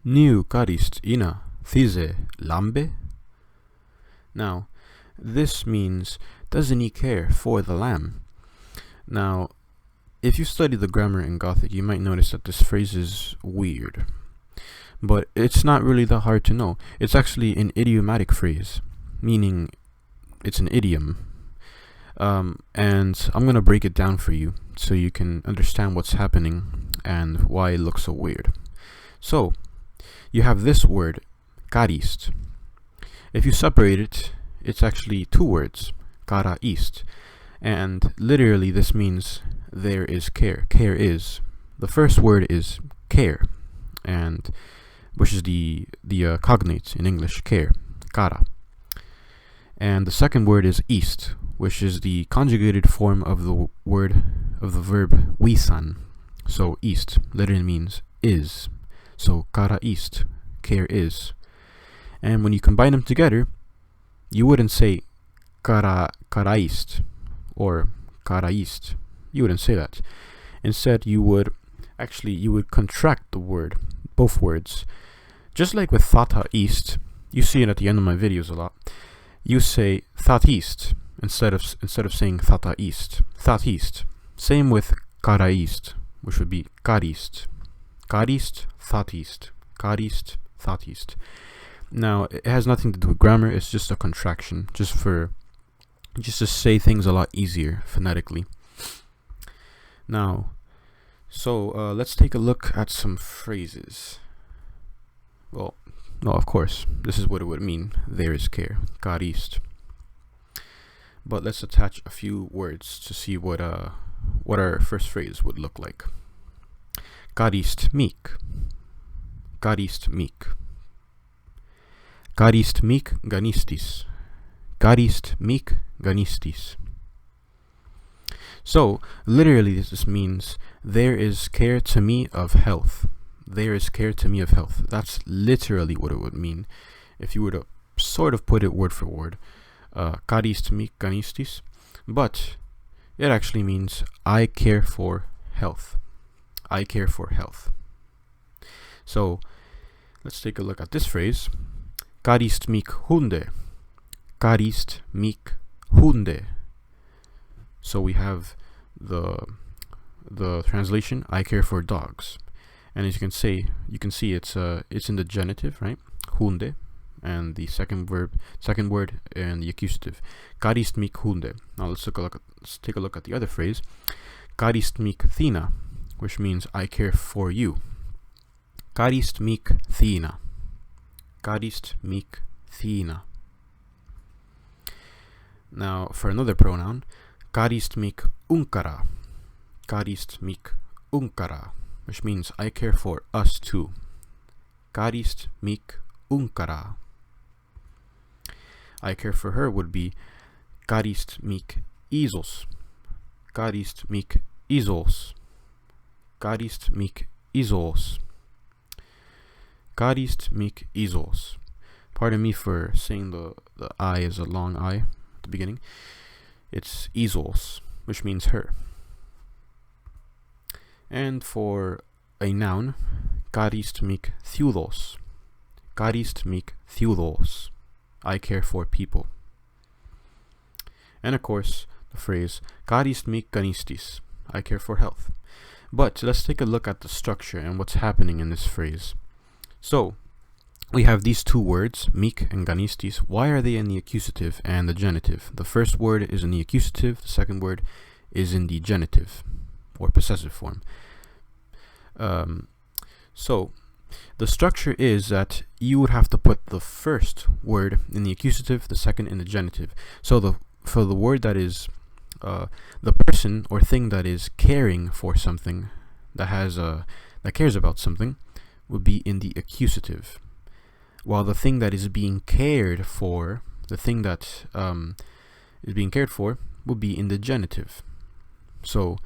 Karist ina Þize Lambe. Now, this means, doesn't he care for the lamb? Now, if you study the grammar in Gothic, you might notice that this phrase is weird. But it's not really that hard to know. It's actually an idiomatic phrase, meaning it's an idiom. And I'm going to break it down for you so you can understand what's happening and why it looks so weird. So, you have this word, karist. If you separate it, it's actually two words, ist. And literally this means there is care. Care is. The first word is care, and which is the cognate in English, care, kara. And the second word is ist, which is the conjugated form of the verb wisan. So ist literally means is. So kara ist, care is. And when you combine them together, you wouldn't say karaist or karaist. You wouldn't say that. Instead, you would contract the word, both words. Just like with thataist, you see it at the end of my videos a lot. You say thatist instead of saying thataist. Thatist. Same with karaist, which would be karist. Karist, thatist. Karist, thatist. Now, it has nothing to do with grammar. It's just a contraction, just to say things a lot easier phonetically. Now, so let's take a look at some phrases. Well, no, of course, this is what it would mean. There is care, karist. But let's attach a few words to see what our first phrase would look like. Karist mik. Karist mik. Karist mik ganistis. Karist mik ganistis. So, literally this means, there is care to me of health. There is care to me of health. That's literally what it would mean if you were to sort of put it word for word. Karist mik ganistis. But it actually means, I care for health. I care for health. So, let's take a look at this phrase. Karist mik hunde. Karist mik hunde. So we have the translation, I care for dogs. And as you can see it's in the genitive, right? Hunde, and the second word and the accusative. Karist mik hunde. Now let's take a look at the other phrase. Karist mik þina, which means I care for you. Karist mik þina. Karist mik þina. Now for another pronoun, karist mik ugkara. Karist mik ugkara, which means I care for us too. Karist mik ugkara. I care for her would be karist mik izos. Karist mik izos. Karist mik izos. Karist mik izos. Pardon me for saying the I is a long I at the beginning. It's izos, which means her. And for a noun, karist mik þiudos. Karist mik þiudos. I care for people. And of course, the phrase karist mik ganistis. I care for health. But let's take a look at the structure and what's happening in this phrase. So, we have these two words, mik and ganistis. Why are they in the accusative and the genitive? The first word is in the accusative, the second word is in the genitive, or possessive form. So, the structure is that you would have to put the first word in the accusative, the second in the genitive. So, for the word that is the person or thing that is caring for something, that cares about something, would be in the accusative, while the thing that is being cared for, the thing that is being cared for, would be in the genitive. So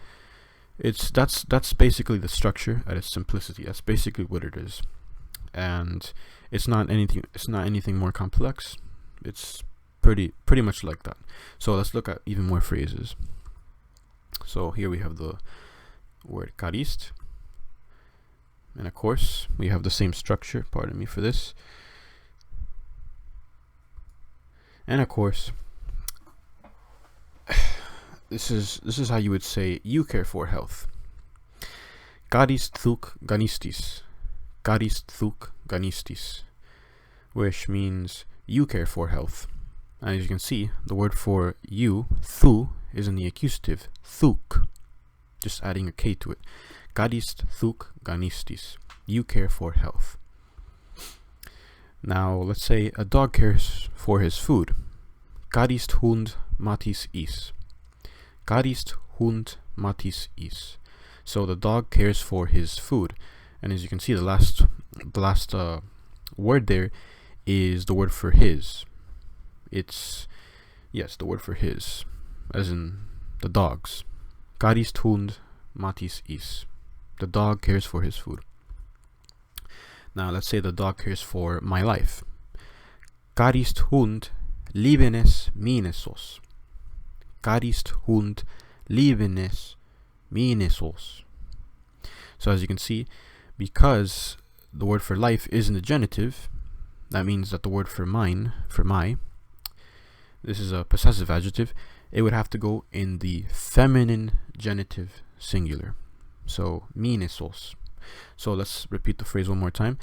that's basically the structure at its simplicity. That's basically what it is, and it's not anything more complex. It's pretty much like that. So let's look at even more phrases. So here we have the word karist. And of course, we have the same structure. Pardon me for this. And of course, this is how you would say you care for health. Garis thuk ganistis. Garis thuk ganistis. Which means you care for health. And as you can see, the word for you, thu, is in the accusative, thuk. Just adding a K to it. Garis thuk ganistis. You care for health. Now, let's say a dog cares for his food. Garis hund matis is. Garis hund matis is. So the dog cares for his food. And as you can see, the last word there is the word for his. It's, yes, the word for his, as in the dog's. Garis hund matis is. The dog cares for his food. Now let's say the dog cares for my life. Garis hund libaine minesos. Garis hund libaine minesos. So as you can see, because the word for life is in the genitive, that means that the word for mine, for my, this is a possessive adjective, it would have to go in the feminine genitive singular. So, minesos. So let's repeat the phrase one more time.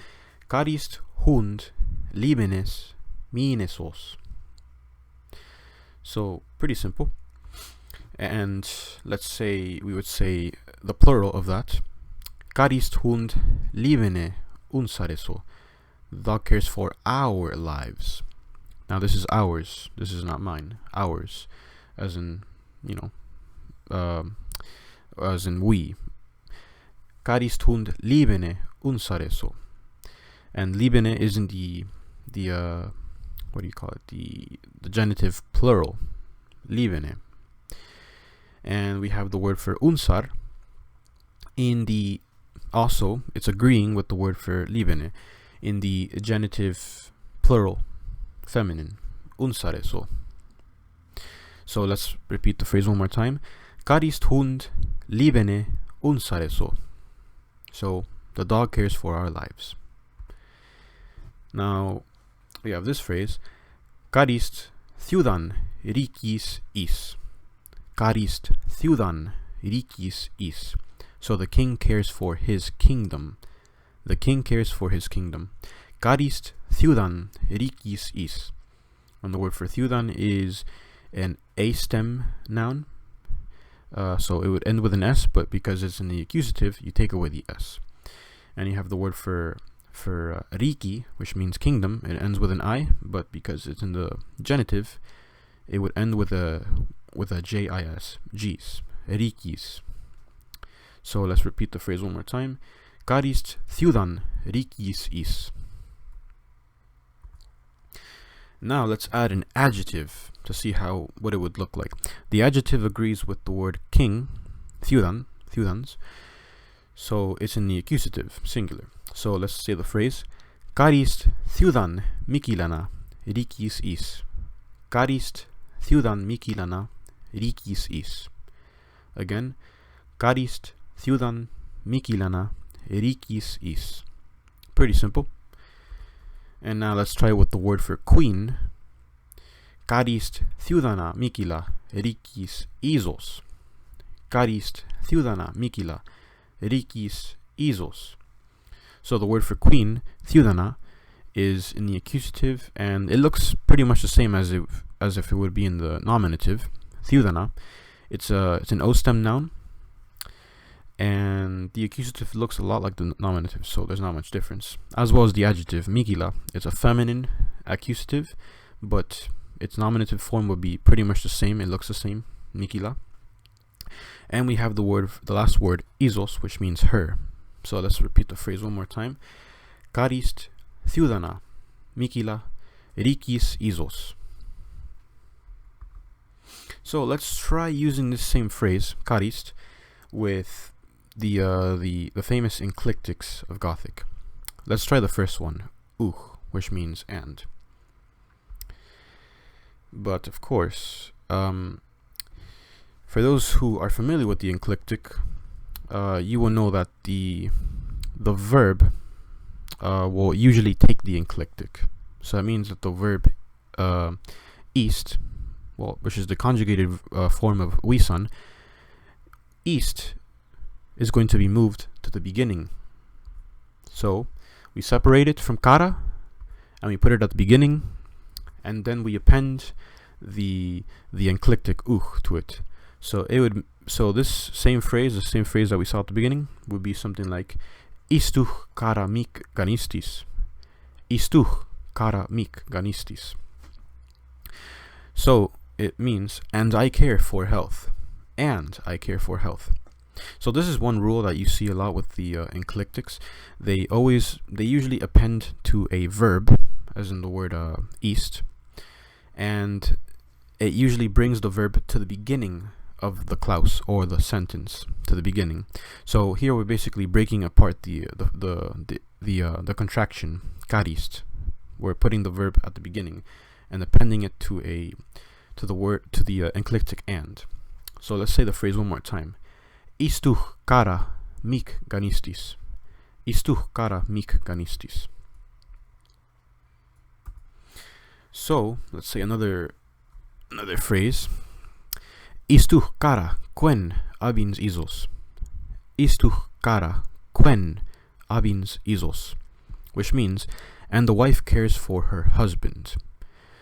Garis hund libaine minesos. So, pretty simple. And let's say, we would say the plural of that. Garis hund libaine unsaraizo. The dog cares for our lives. Now this is ours. This is not mine. Ours. As in, you know, as in we. Garis hund libaine unsaraizo. And libaine is in the what do you call it? The genitive plural. Libaine. And we have the word for unsar in the, also it's agreeing with the word for libaine in the genitive plural feminine, unsaraizo. So let's repeat the phrase one more time. Garis hund libaine unsaraizo. So the dog cares for our lives. Now we have this phrase. Garis þiudan reikjis is. Garis þiudan reikjis is. So the king cares for his kingdom. The king cares for his kingdom. Garis þiudan reikjis is. And the word for þiudan is an A stem noun. So it would end with an S, but because it's in the accusative, you take away the S. And you have the word for reiki, which means kingdom. It ends with an I, but because it's in the genitive, it would end with a JIS, jeris, reikjis. So let's repeat the phrase one more time. Garis þiudan reikjis is. Now let's add an adjective to see what it would look like. The adjective agrees with the word king, þiudan, þiudans. So it's in the accusative, singular. So let's say the phrase. Garis þiudan mikilana reikjis is. Garis þiudan mikilana reikjis is. Again. Garis þiudan mikilana reikjis is. Pretty simple. And now let's try with the word for queen. Garis þiudana mikila reikjis izos. Garis þiudana mikila reikjis izos. So the word for queen, þiudana, is in the accusative, and it looks pretty much the same as if it would be in the nominative. Þiudana. It's an O stem noun. And the accusative looks a lot like the nominative, so there's not much difference. As well as the adjective, mikila. It's a feminine accusative, but its nominative form would be pretty much the same. It looks the same, mikila. And we have the last word, izos, which means her. So let's repeat the phrase one more time. Garis þiudana mikila reikjis izos. So let's try using this same phrase, Karist, with the famous enclictics of Gothic. Let's try the first one, which means and. But of course, for those who are familiar with the enclictic, you will know that the the verb will usually take the enclitic. So that means that the verb east, which is the conjugated form of wisan, east is going to be moved to the beginning. So we separate it from kara and we put it at the beginning, and then we append the enclitic to it. So this same phrase, the same phrase that we saw at the beginning, would be something like Istuh kara ganistis. Istuh kara ganistis. So it means, and I care for health. And I care for health. So this is one rule that you see a lot with the enclitics. They usually append to a verb, as in the word east, and it usually brings the verb to the beginning of the clause or the sentence, to the beginning. So here we're basically breaking apart the contraction karist. We're putting the verb at the beginning and appending it to the enclitic and. So let's say the phrase one more time. Istuh kara ganistis. Istuh kara ganistis. So let's say another phrase. Istuh kara abins izos. Istuh kara abins izos. Which means, and the wife cares for her husband.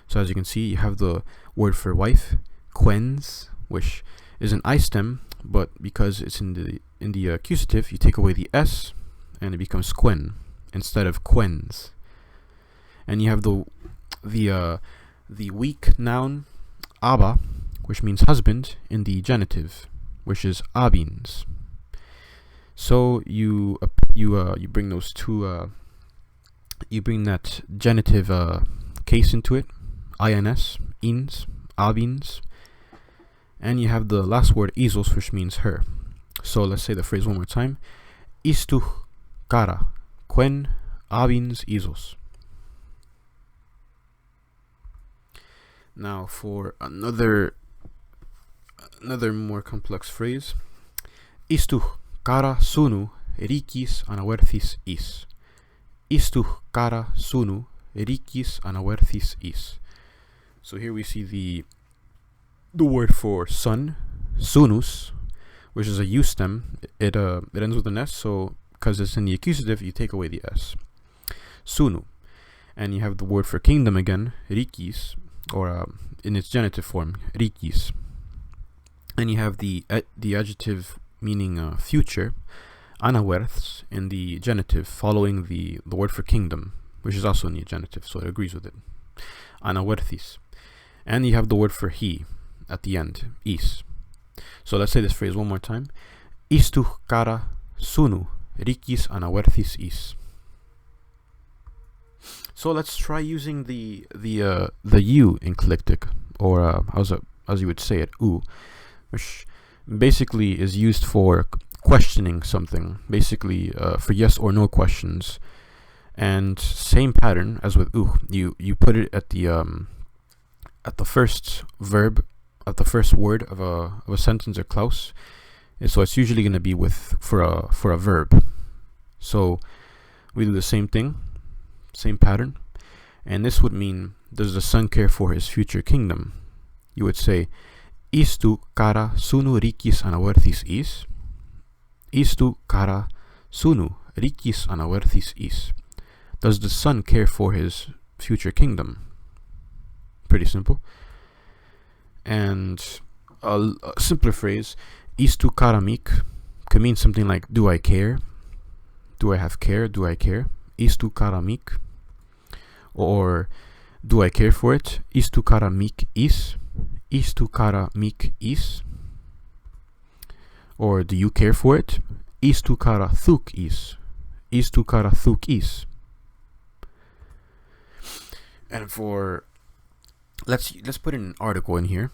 So as you can see, you have the word for wife, quens, which is an I stem, but because it's in the accusative, you take away the s, and it becomes quen instead of quens. And you have the weak noun aba, which means husband, in the genitive, which is abins. So you bring those two you bring that genitive case into it, ins, abins, and you have the last word izos, which means her. So let's say the phrase one more time. Istuh kara abins izos. Now for another more complex phrase. Istuh kara sunu reikjis anawairþis is. Istuh kara sunu reikjis anawairþis is. So here we see the word for son, sunus, which is a U stem. It ends with an S, so because it's in the accusative, you take away the S. Sunu. And you have the word for kingdom again, reikjis, or in its genitive form, reikjis. And you have the adjective meaning future, anawairþis, in the genitive, following the word for kingdom, which is also in the genitive, so it agrees with it. Anawairþis. And you have the word for he at the end, is. So let's say this phrase one more time. Istuh kara sunu reikjis anawairþis is. So let's try using the u enclitic, or as you would say it, u, which basically is used for questioning something, basically for yes or no questions. And same pattern as with you put it at the first verb, at the first word of a sentence or clause. And so it's usually going to be for a verb. So we do the same thing, same pattern, and this would mean, does the son care for his future kingdom? You would say, Istuh kara sunu reikjis anawairþis is. Istuh kara sunu reikjis anawairþis is. Does the son care for his future kingdom? Pretty simple. And a simpler phrase, Istuh kara can mean something like, do I care? Do I have care? Do I care? Istuh kara or do I care for it? Istuh kara is. Istuh kara is. Or do you care for it? Istuh kara is. Istuh kara is. And for let's put in an article in here.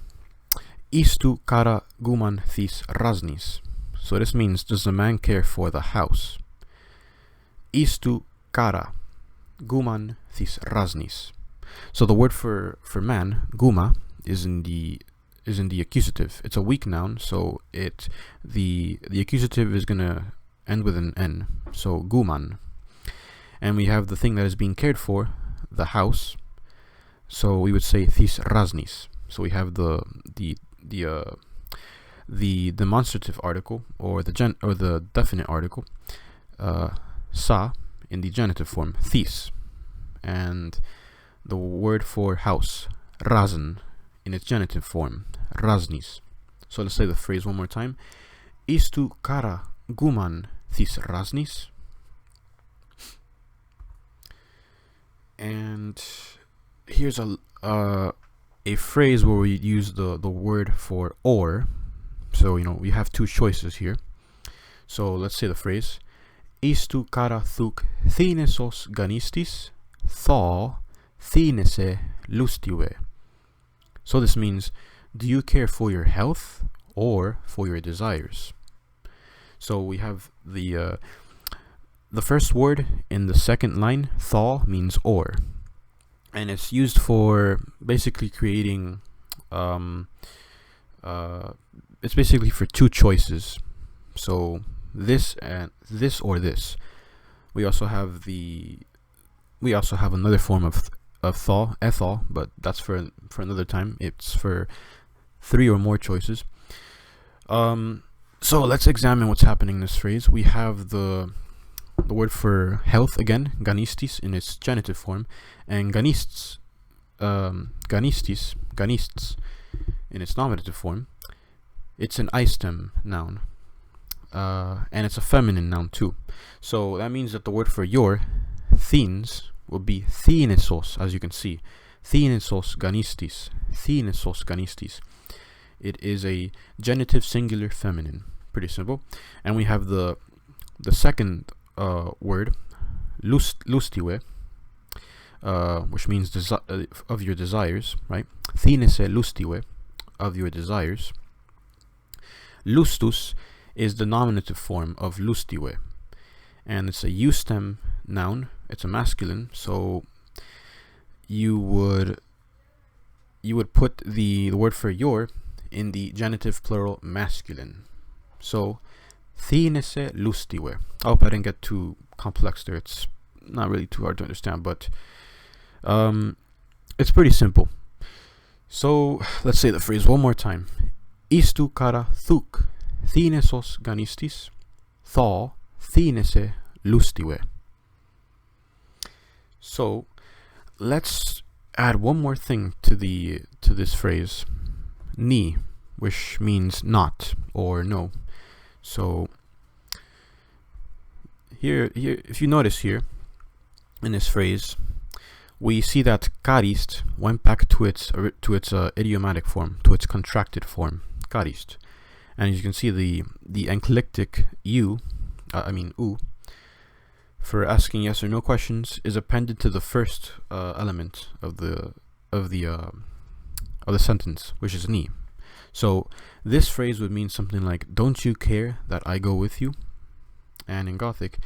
Istuh kara guman raznis. So this means, does the man care for the house? Istuh kara guman raznis. So the word for man, guma, is in the accusative. It's a weak noun, so the accusative is gonna end with an N, so guman. And we have the thing that is being cared for, the house, so we would say raznis. So we have the demonstrative article, or the definite article, sa, in the genitive form, Þize, and the word for house, razn, in its genitive form, raznis. So let's say the phrase one more time. Istuh kara guman Þize raznis. And here's a phrase where we use the word for or. So, we have two choices here. So let's say the phrase Istuh kara þiudan ganistis Þize lustiwe. So this means, do you care for your health or for your desires? So we have the first word in the second line, thaw, means or, and it's used for basically creating it's basically for two choices. So this and this or this. We also have another form of thaw, ethal, but that's for another time. It's for 3 or more choices. So let's examine what's happening in this phrase. We have the word for health again, ganistis, in its genitive form, and ganists in its nominative form. It's an I stem noun, and it's a feminine noun too. So that means that the word for your, thins, will be thiesos, as you can see. Thiesos ganistis. It is a genitive singular feminine. Pretty simple. And we have the second word, lustiwe, which means of your desires, right? Þize lustiwe, of your desires. Lustus is the nominative form of lustiwe, and it's a U stem noun. It's a masculine, so you would put the word for your in the genitive plural masculine. So Þize lustiwe. I hope I didn't get too complex there. It's not really too hard to understand, but it's pretty simple. So let's say the phrase one more time. Istuh kara þiudan ganistis Þize lustiwe. So let's add one more thing to this phrase, ni, which means not or no. So here, if you notice here in this phrase, we see that karist went back to its idiomatic form, to its contracted form, karist, and you can see the enclitic u, for asking yes or no questions, is appended to the first element of the sentence, which is ni. So this phrase would mean something like, don't you care that I go with you? And in Gothic,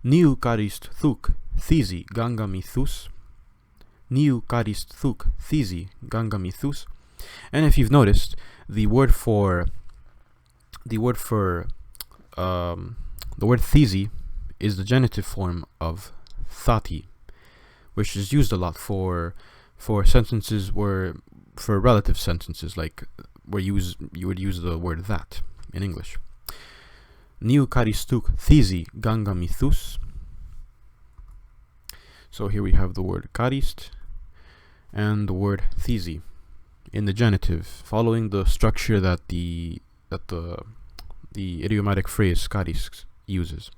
niu karist Þize gangamithus. Niu karist Þize gangamithus. And if you've noticed, the word Þize is the genitive form of thati, which is used a lot for sentences for relative sentences, like where you would use the word that in English. Niu karistuk Þize gangamithus. So here we have the word karist and the word Þize in the genitive, following the structure that the idiomatic phrase karist uses.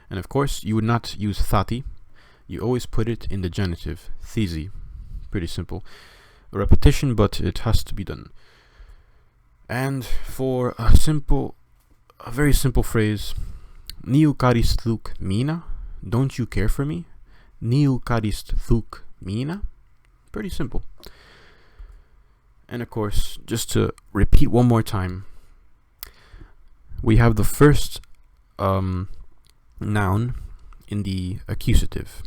And of course, you would not use thati. You always put it in the genitive, Þize. Pretty simple. A repetition, but it has to be done. And for a very simple phrase, niu karist mina, don't you care for me? Niu karist mina. Pretty simple. And of course, just to repeat one more time, we have the first noun in the accusative,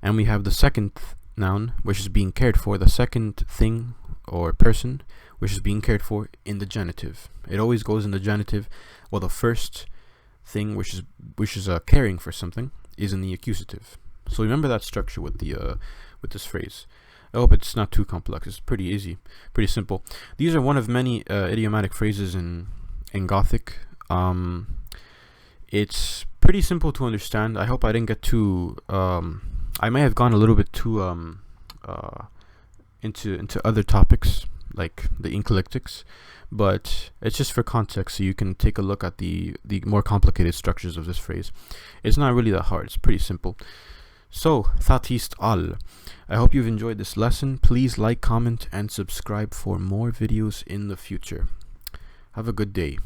and we have the second noun, which is being cared for, the second thing or person which is being cared for, in the genitive. It always goes in the genitive, while the first thing, which is caring for something, is in the accusative. So remember that structure with this phrase. I hope it's not too complex. It's pretty easy, pretty simple. These are one of many idiomatic phrases in Gothic. It's pretty simple to understand. I hope I didn't get too. I may have gone a little bit too into other topics like the incalictics, but it's just for context, so you can take a look at the more complicated structures of this phrase. It's not really that hard. It's pretty simple. So, that ist all. I hope you've enjoyed this lesson. Please like, comment, and subscribe for more videos in the future. Have a good day.